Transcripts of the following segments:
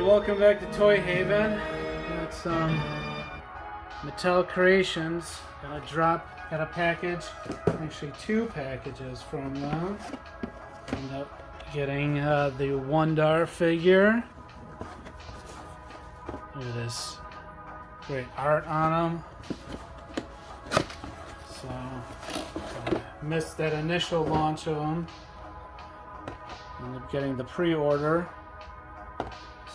Welcome back to Toy Haven. Got some Mattel Creations. Got a package, actually 2 packages from them. Ended up getting the Wun-Dar figure. Look at this great art on them. So I missed that initial launch of them. Ended up getting the pre-order.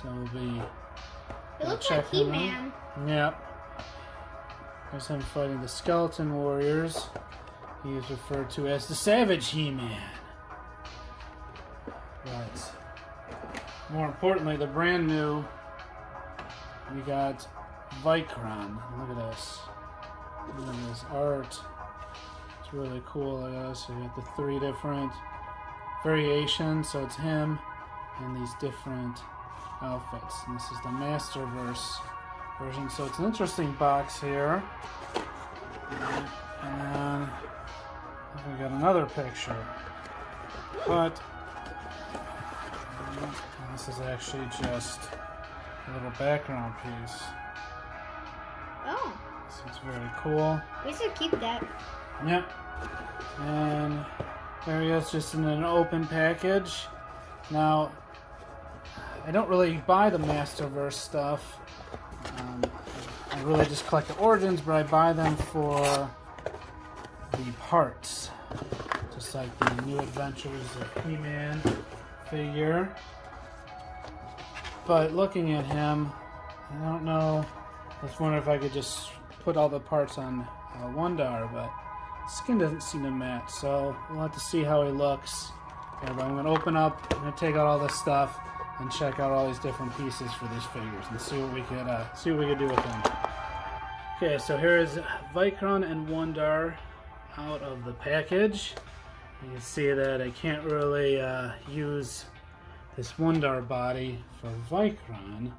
So we'll be like He-Man. Yep. There's him fighting the Skeleton Warriors. He is referred to as the Savage He-Man. But more importantly, the brand new, we got Vykron. Look at this. Look at this art. It's really cool. Look at this. So you got the 3 different variations. So it's him and these different outfits. And this is the Masterverse version. So it's an interesting box here. And we got another picture. But this is actually just a little background piece. Oh. So it's very cool. We should keep that. Yep. And there he is, just in an open package. Now, I don't really buy the Masterverse stuff. I really just collect the Origins, but I buy them for the parts. Just like the New Adventures of He-Man figure. But looking at him, I don't know. I was wondering if I could just put all the parts on Wun-Dar, but skin doesn't seem to match. So we'll have to see how he looks. Okay, but I'm going to open up, I'm going to take out all this stuff and check out all these different pieces for these figures and see what we could do with them. Okay, so here is Vykron and Wun-Dar out of the package. You can see that I can't really use this Wun-Dar body for Vykron.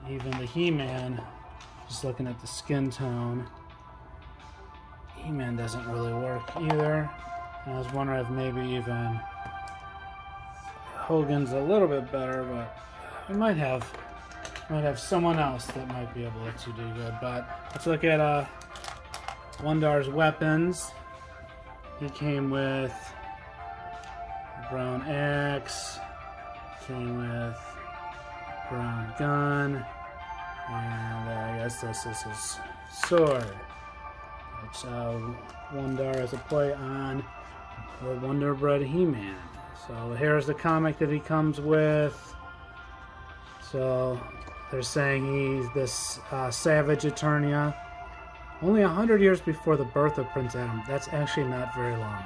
Even the He-Man, just looking at the skin tone, He-Man doesn't really work either. And I was wondering if maybe even Hogan's a little bit better, but we might have someone else that might be able to do good. But let's look at Wun-Dar's weapons. He came with a brown axe, came with a brown gun, and I guess this is his sword, which Wun-Dar is a play on the Wonder Bread He-Man. So here's the comic that he comes with. So they're saying he's this Savage Eternia. Only 100 years before the birth of Prince Adam. That's actually not very long.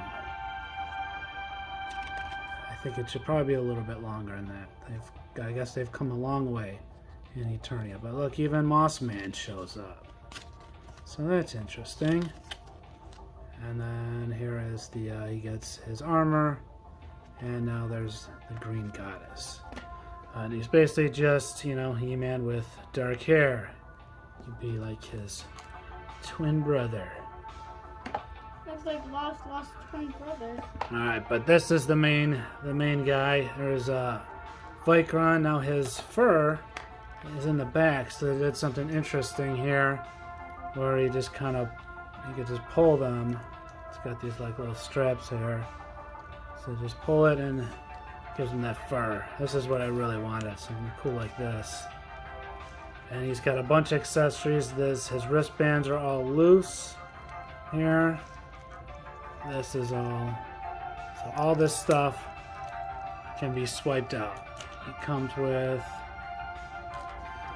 I think it should probably be a little bit longer than that. I guess they've come a long way in Eternia. But look, even Moss Man shows up. So that's interesting. And then here is the, he gets his armor. And now there's the Green Goddess. And he's basically just, He-Man with dark hair. You'd be like his twin brother. That's like lost twin brother. Alright, but this is the main guy. There's Vykron. Now his fur is in the back, so they did something interesting here where he just kind of, you could just pull them. It's got these like little straps here. So just pull it and it gives him that fur. This is what I really wanted, something cool like this. And he's got a bunch of accessories. His wristbands are all loose here. This is all. So all this stuff can be swiped out. It comes with,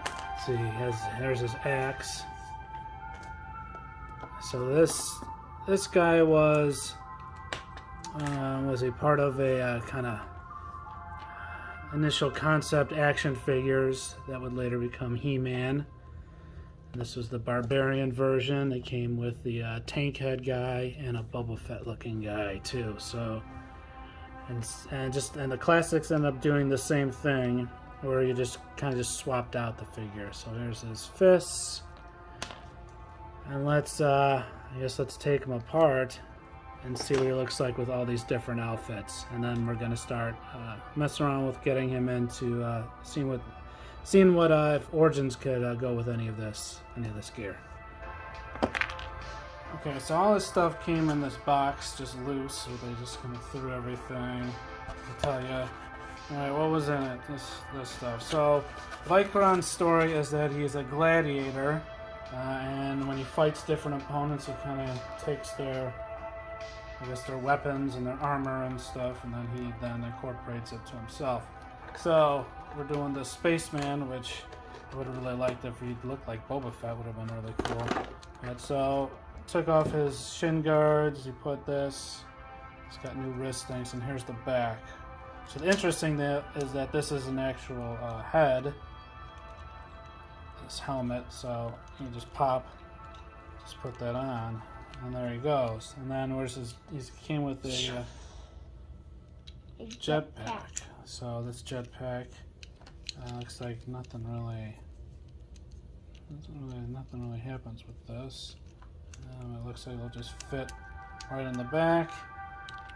let's see, here's his axe. So this guy was a part of a kind of initial concept action figures that would later become He-Man. This was the Barbarian version. It came with the tank head guy and a Boba Fett looking guy too. So, and the classics end up doing the same thing, where you just kind of just swapped out the figure. So here's his fists, and I guess let's take him apart and see what he looks like with all these different outfits. And then we're gonna start messing around with getting him into seeing what if Origins could go with any of this gear. Okay, so all this stuff came in this box just loose, so they just kind of threw everything. I'll tell you. Alright, what was in it? This stuff. So Vykron's story is that he's a gladiator, and when he fights different opponents, he kind of takes their weapons and their armor and stuff, and then he incorporates it to himself. So we're doing the Spaceman, which I would have really liked if he looked like Boba Fett. Would have been really cool. And so took off his shin guards. He put this. He's got new wrist things, and here's the back. So the interesting thing is that this is an actual head. This helmet. So you just put that on, and there he goes. And then he came with a jetpack. So this jetpack looks like nothing really happens with this. It looks like it'll just fit right in the back.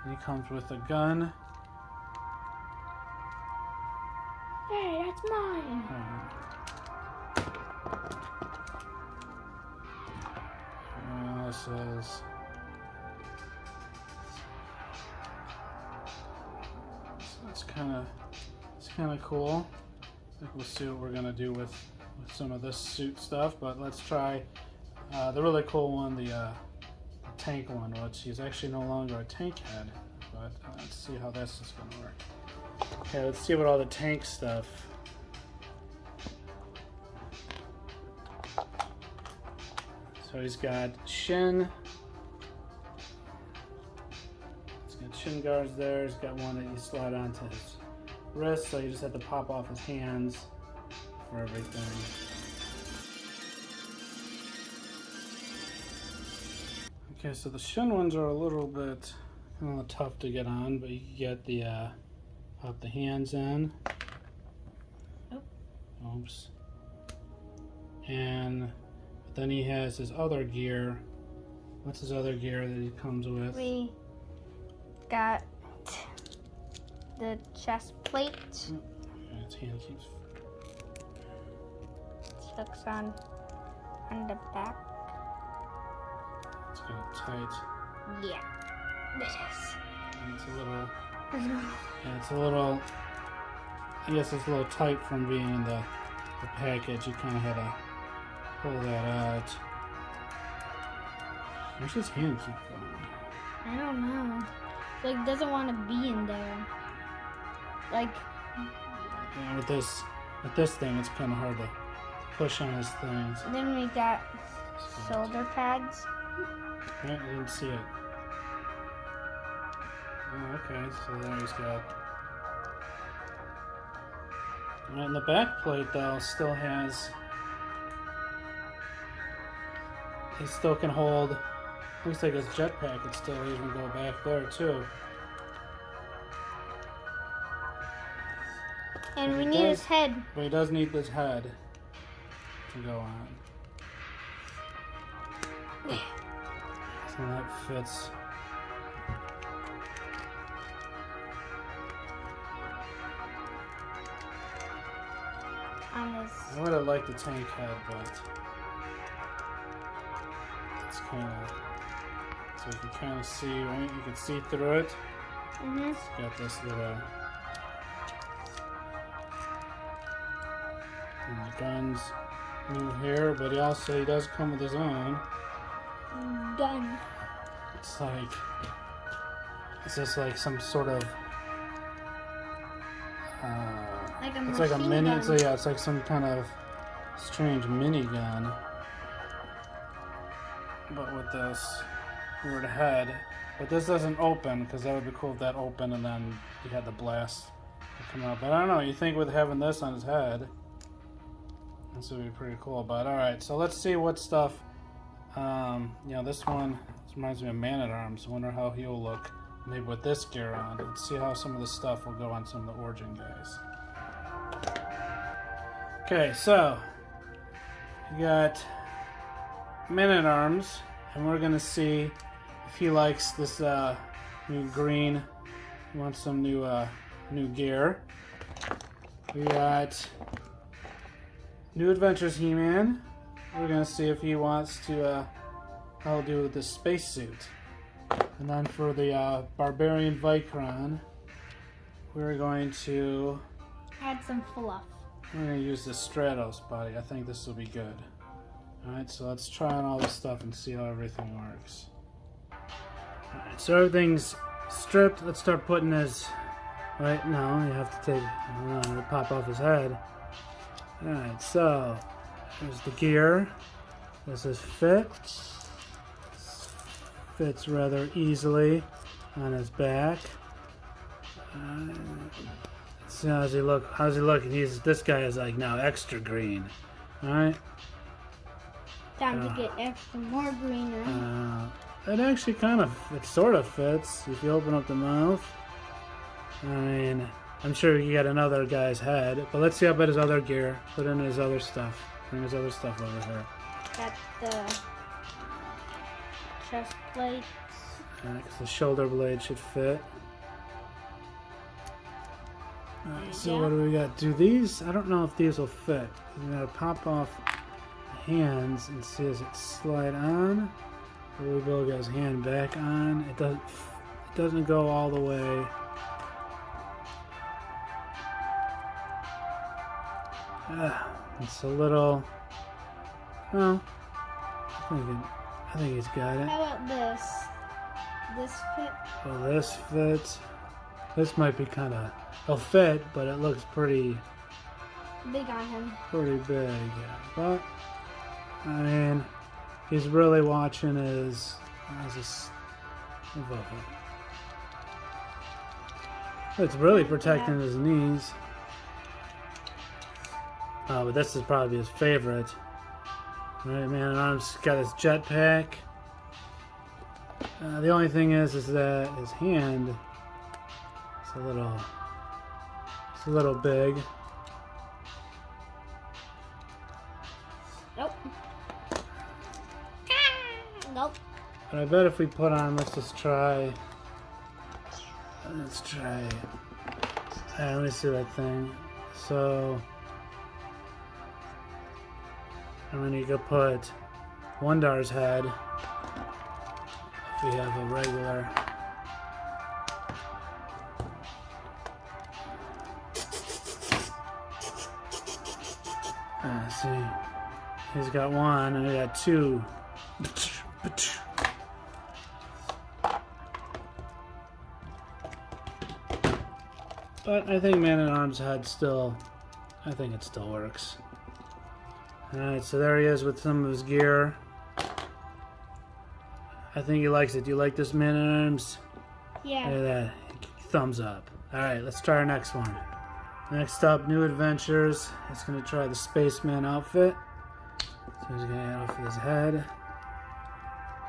And he comes with a gun. Hey, that's mine. And this is. It's kind of cool. I think we'll see what we're gonna do with some of this suit stuff, but let's try the really cool one, the tank one, which is actually no longer a tank head. But let's see how this is gonna work. Okay, let's see what all the tank stuff. So he's got shin. He's got shin guards there. He's got one that you slide onto his wrist, so you just have to pop off his hands for everything. Okay, so the shin ones are a little bit tough to get on, but you can get the pop the hands in. Oops. And then he has his other gear. What's his other gear that he comes with? We got the chest plate. Yeah, his hand keeps. Hooks on the back. It's kind of tight. Yeah, it is. And it's a little. Yeah, it's a little. I guess it's a little tight from being in the package. You kind of had to pull that out. Where's his hand keep going? I don't know. Like, doesn't want to be in there. Like. Yeah, with this thing, it's kind of hard to push on his things. Then we got shoulder pads. I didn't see it. Oh, okay, so there he's got. And the back plate, though, still has. He still can hold. Looks like his jetpack could still even go back there too. And we need his head. But he does need this head to go on. So that fits. On his. I would have liked the tank head, but it's kind of. So you can kind of see, right? You can see through it. Mm-hmm. It's got this little. And the gun's new here, but he does come with his own Gun. It's like, is this like some sort of? Like a it's like a mini. gun. So yeah, it's like some kind of strange mini gun. but with this weird head. But this doesn't open, because that would be cool if that opened and then you had the blast come out. But I don't know, you think with having this on his head, this would be pretty cool. But alright, so let's see what stuff, this one reminds me of Man-at-Arms. I wonder how he'll look maybe with this gear on. Let's see how some of the stuff will go on some of the Origin guys. Okay, so you got Man-at-Arms, and we're gonna see if he likes this new green. He wants some new gear. We got New Adventures He-Man. We're gonna see if he wants to how he'll do with this spacesuit. And then for the Barbarian Vykron, we're going to add some fluff. We're going to use the Stratos body. I think this will be good. Alright, so let's try on all this stuff and see how everything works. Alright, so everything's stripped. Let's start putting his... Right now, you have to take... it'll pop off his head. Alright, so... Here's the gear. This is fit. Fits rather easily on his back. See how's he look? How's he looking? This guy is like now extra green. All right. Time to get extra more greener. It actually it sort of fits if you open up the mouth. I mean, I'm sure you got another guy's head, but let's see how about his other gear. Put in his other stuff. Bring his other stuff over here. Got the chest plates. Because the shoulder blade should fit. Alright, so what do we got? Do these? I don't know if these will fit. We gotta pop off the hands and see as it slide on. Or we will get his hand back on. It doesn't go all the way. It's a little. Well, I think he's got it. How about this? This fit? Well, this fits. This might be kind of. It'll fit, but it looks pretty big on him. Pretty big, yeah. But I mean, he's really watching his. It's really protecting his knees. But this is probably his favorite. Right, Man-at-Arms got his jetpack. The only thing is that his hand is a little big. Nope. Nope. But I bet if we put on, let's try. Let me see that thing. So, and then you could put Wun-Dar's head. If we have a regular. See, he's got one and I got two. But I think Man-at-Arms head still, I think it still works. Alright, so there he is with some of his gear. I think he likes it. Do you like this Man-at-Arms? Yeah. Look at that. Thumbs up. Alright, let's try our next one. Next up, New Adventures. He's going to try the Spaceman outfit. So he's going to get off his head.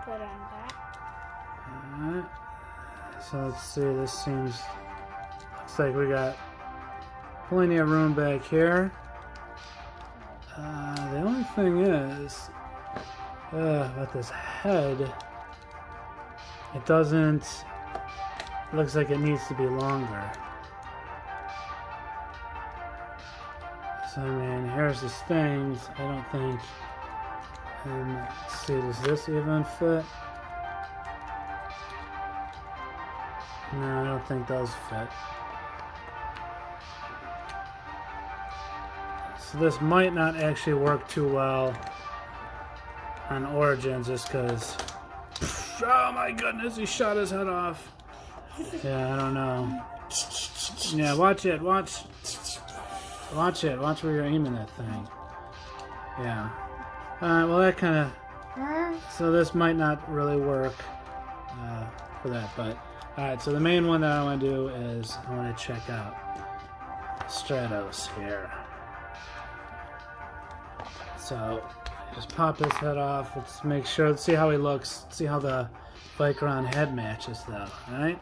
Put on that. Alright. So let's see, this seems... Looks like we got plenty of room back here. The only thing is... with this head... It doesn't... It looks like it needs to be longer. So, I mean, here's his things. I don't think... And let's see, does this even fit? No, I don't think those fit. So this might not actually work too well on Origins just because... Oh my goodness, he shot his head off. Yeah, I don't know. Yeah, watch it, watch it. Watch where you're aiming that thing. Yeah. Well, that kind of So this might not really work for that, but alright, so the main one that I want to do is I want to check out Stratos here. So just pop his head off. Let's make sure, let's see how he looks, see how the Vykron head matches though. Alright?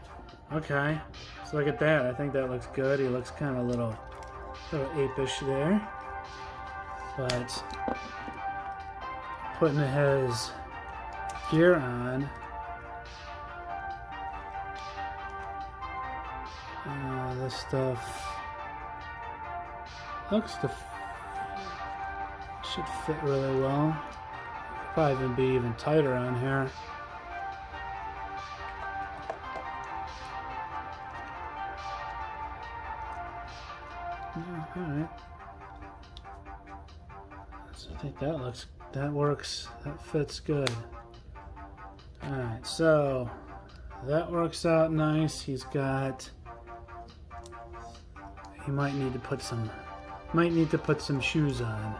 Okay. So look at that. I think that looks good. He looks kind of a little apish there. But putting his gear on, this stuff looks to should fit really well. Probably even be even tighter on here. Yeah, all right. So I think that works, that fits good. All right, so that works out nice. He might need to put some shoes on.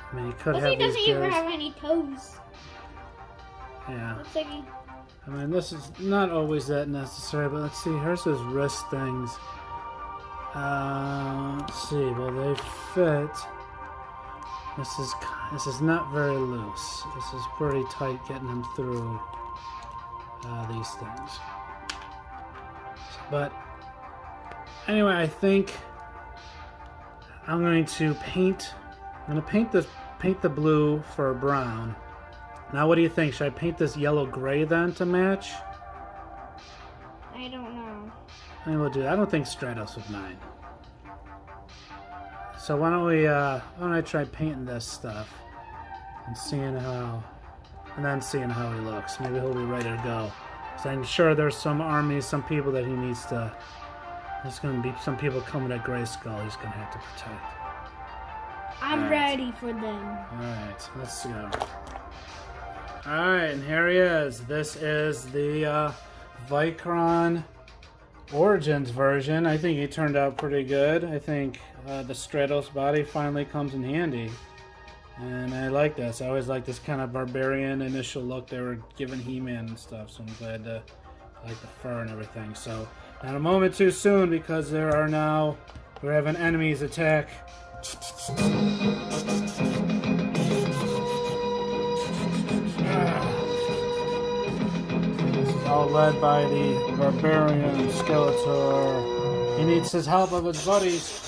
I mean, he could have He doesn't these even guys. have any toes. Yeah. Looks like he... I mean, this is not always that necessary, but let's see. Here's his wrist things. Let's see. Well, they fit. This is not very loose. This is pretty tight getting him through these things. But anyway, I think I'm going to paint. I'm going to paint the blue for a brown. Now, what do you think? Should I paint this yellow gray then to match? I don't know. I mean, we'll do that. I don't think Stratos would mind. So why don't I try painting this stuff and then seeing how he looks. Maybe he'll be ready to go. So I'm sure there's some armies, some people that he needs to. There's going to be some people coming at Grayskull he's going to have to protect. I'm ready for them. All right, let's go. All right, and here he is. This is the Vykron Origins version. I think he turned out pretty good. I think the Stratos body finally comes in handy. And I like this. I always like this kind of barbarian initial look they were giving He-Man and stuff. So I'm glad I like the fur and everything. So not a moment too soon because we're having enemies attack. This is all led by the barbarian Skeletor. He needs his help of his buddies.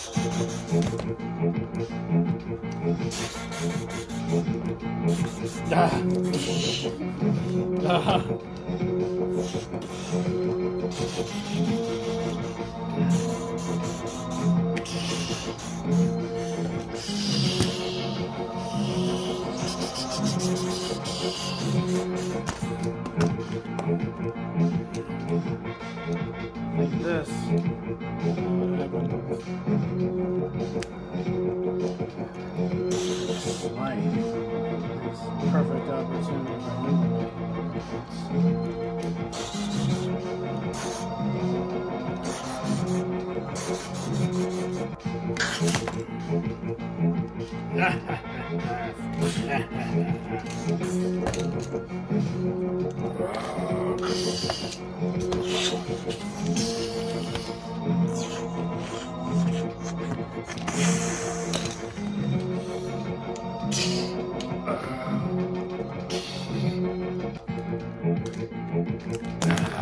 Like this. Perfect opportunity for him.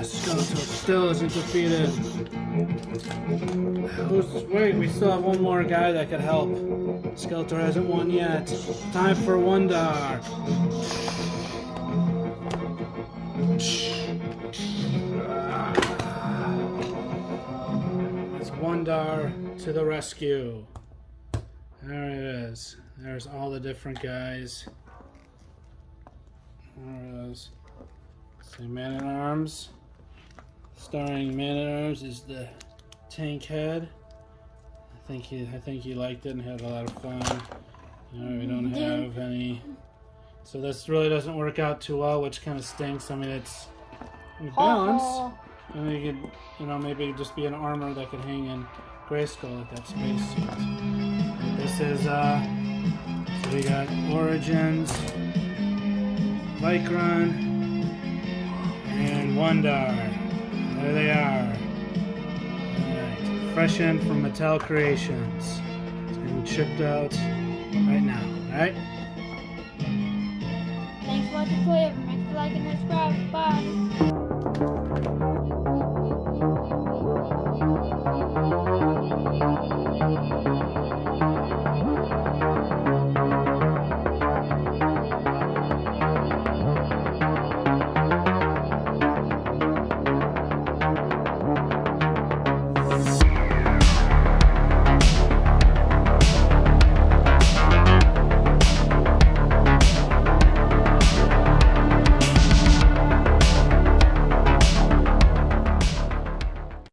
Skeletor still isn't defeated. Wait, we still have one more guy that could help. Skeletor hasn't won yet. Time for Wun-Dar. It's Wun-Dar to the rescue. There it is. There's all the different guys. There it is. See, Man-at-Arms. Starring Man-at-Arms is the tank head. I think he liked it and had a lot of fun. We don't have any. So this really doesn't work out too well, which kind of stinks. I mean, it's balance. And you could, maybe just be an armor that could hang in Grayskull at that space suit. This is So we got Origins, Vykron, and Wun-Dar. There they are. Alright, fresh in from Mattel Creations. It's getting shipped out right now. Alright? Thanks for watching, Clear. Make sure to like and subscribe. Bye.